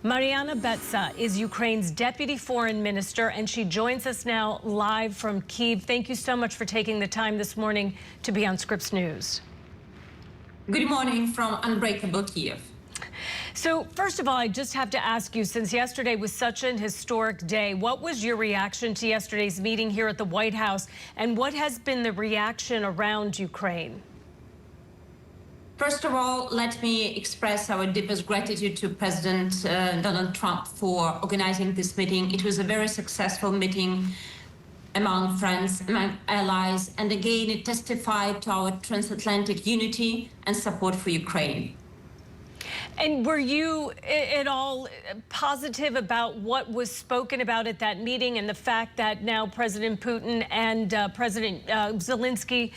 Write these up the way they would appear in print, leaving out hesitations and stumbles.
Mariana Betsa is Ukraine's deputy foreign minister, and she joins us now live from Kyiv. Thank you so much for taking the time this morning to be on Scripps News. Good morning from Unbreakable Kyiv. So first of all, I just have to ask you, since yesterday was such an historic day, what was your reaction to yesterday's meeting here at the White House, and what has been the reaction around Ukraine? First of all, let me express our deepest gratitude to President Donald Trump for organizing this meeting. It was a very successful meeting among friends, among allies, and again, it testified to our transatlantic unity and support for Ukraine. And were you at all positive about what was spoken about at that meeting and the fact that now President Putin and President Zelensky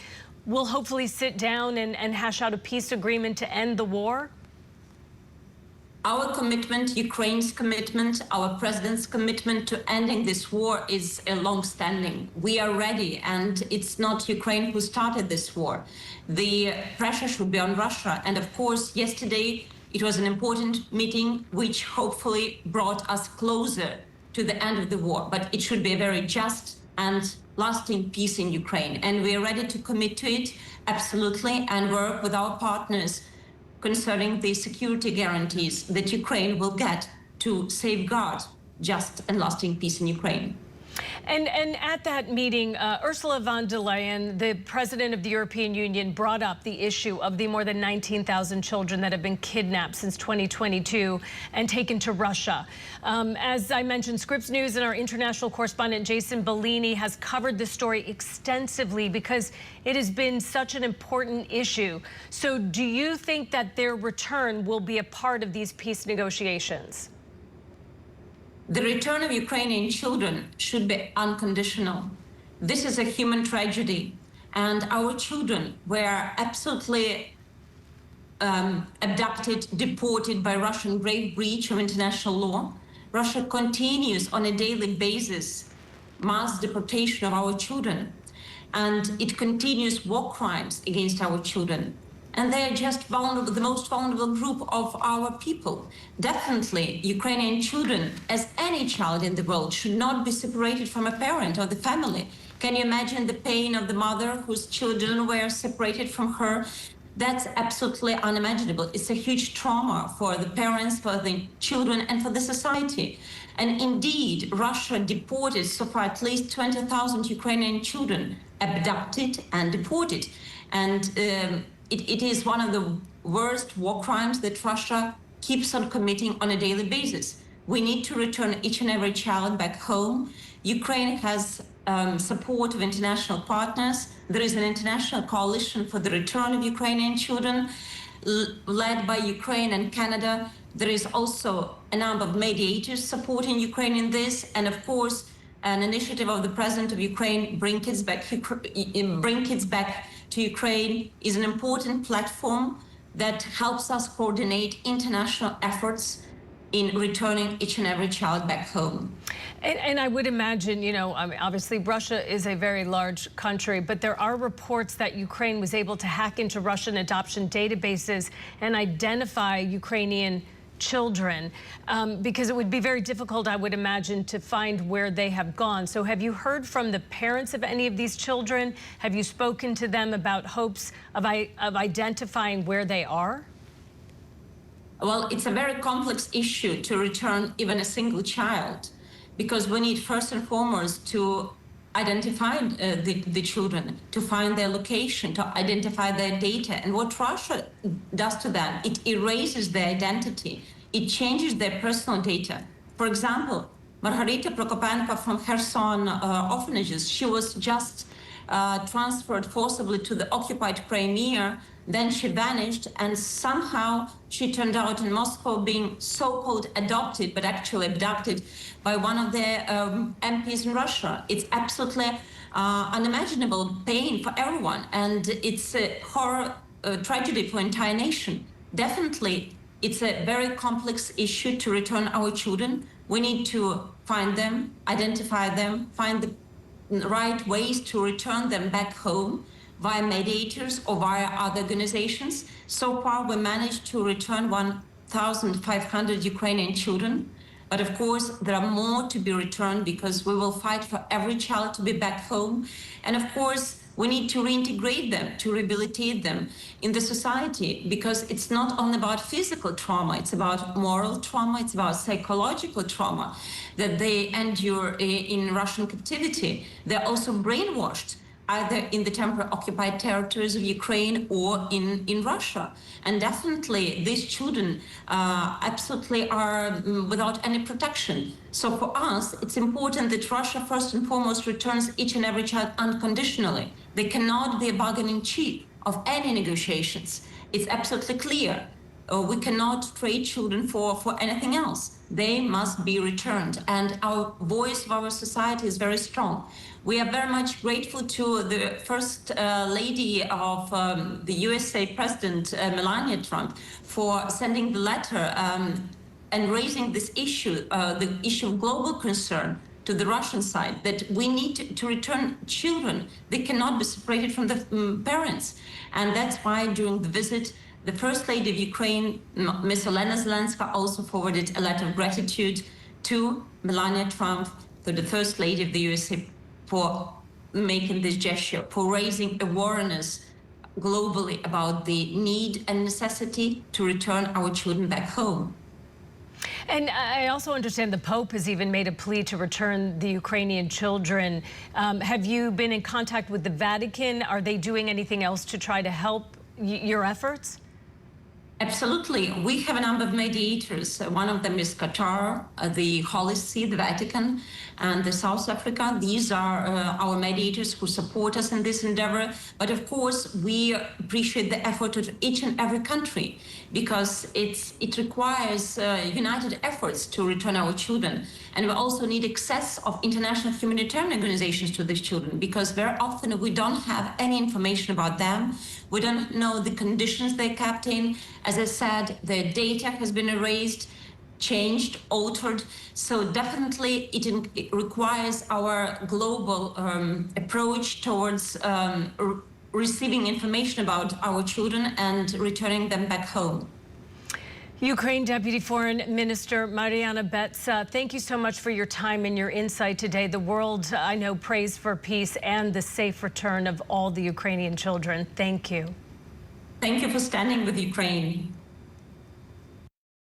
will hopefully sit down and hash out a peace agreement to end the war? Our commitment, Ukraine's commitment, our president's commitment to ending this war is long-standing. We are ready, and it's not Ukraine who started this war. The pressure should be on Russia. And of course, yesterday, it was an important meeting which hopefully brought us closer to the end of the war. But it should be a very just and lasting peace in Ukraine. And we are ready to commit to it, absolutely, and work with our partners concerning the security guarantees that Ukraine will get to safeguard just and lasting peace in Ukraine. And at that meeting, Ursula von der Leyen, the president of the European Union, brought up the issue of the more than 19,000 children that have been kidnapped since 2022 and taken to Russia. As I mentioned, Scripps News and our international correspondent Jason Bellini has covered this story extensively because it has been such an important issue. So do you think that their return will be a part of these peace negotiations? The return of Ukrainian children should be unconditional. This is a human tragedy, and our children were absolutely abducted, deported by Russian grave breach of international law. Russia continues on a daily basis mass deportation of our children, and it continues war crimes against our children. And they are just vulnerable, the most vulnerable group of our people. Definitely, Ukrainian children, as any child in the world, should not be separated from a parent or the family. Can you imagine the pain of the mother whose children were separated from her? That's absolutely unimaginable. It's a huge trauma for the parents, for the children, and for the society. And indeed, Russia deported so far at least 20,000 Ukrainian children, abducted and deported. And it is one of the worst war crimes that Russia keeps on committing on a daily basis. We need to return each and every child back home. Ukraine has support of international partners. There is an international coalition for the return of Ukrainian children, led by Ukraine and Canada. There is also a number of mediators supporting Ukraine in this, and of course, an initiative of the President of Ukraine, Bring Kids Back to Ukraine, is an important platform that helps us coordinate international efforts in returning each and every child back home. And I would imagine, you know, I mean, obviously Russia is a very large country, but there are reports that Ukraine was able to hack into Russian adoption databases and identify Ukrainian children, because it would be very difficult, I would imagine, to find where they have gone. So have you heard from the parents of any of these children? Have you spoken to them about hopes of identifying where they are? Well, it's a very complex issue to return even a single child, because we need first and foremost to identify the children, to find their location, to identify their data. And what Russia does to them, it erases their identity. It changes their personal data. For example, Margarita Prokopenko from Kherson orphanages, she was just transferred forcibly to the occupied Crimea. Then she vanished, and somehow she turned out in Moscow being so-called adopted, but actually abducted by one of the MPs in Russia. It's absolutely unimaginable pain for everyone, and it's a horror tragedy for entire nation. Definitely, it's a very complex issue to return our children. We need to find them, identify them, find the right ways to return them back home via mediators or via other organizations. So far, we managed to return 1,500 Ukrainian children. But of course, there are more to be returned because we will fight for every child to be back home. And of course, we need to reintegrate them, to rehabilitate them in the society, because it's not only about physical trauma, it's about moral trauma, it's about psychological trauma that they endure in Russian captivity. They're also brainwashed, either in the temporary occupied territories of Ukraine or in Russia. And definitely these children absolutely are without any protection. So for us, it's important that Russia first and foremost returns each and every child unconditionally. They cannot be a bargaining chip of any negotiations. It's absolutely clear. We cannot trade children for anything else. They must be returned. And our voice of our society is very strong. We are very much grateful to the First Lady of the USA President, Melania Trump, for sending the letter and raising this issue, the issue of global concern, to the Russian side, that we need to return children. They cannot be separated from the parents. And that's why during the visit, the First Lady of Ukraine, Ms. Olena Zelenska, also forwarded a letter of gratitude to Melania Trump, to the First Lady of the USA, for making this gesture, for raising awareness globally about the need and necessity to return our children back home. And I also understand the Pope has even made a plea to return the Ukrainian children. Have you been in contact with the Vatican? Are they doing anything else to try to help your efforts? Absolutely. We have a number of mediators. One of them is Qatar, the Holy See, the Vatican, and South Africa. These are our mediators who support us in this endeavor. But of course, we appreciate the effort of each and every country, because it requires united efforts to return our children. And we also need access of international humanitarian organizations to these children, because very often we don't have any information about them. We don't know the conditions they're kept in. As I said, their data has been erased, changed, altered. So definitely it requires our global approach towards receiving information about our children and returning them back home. Ukraine Deputy Foreign Minister Mariana Betsa, thank you so much for your time and your insight today. The world, I know, prays for peace and the safe return of all the Ukrainian children. Thank you. Thank you for standing with Ukraine.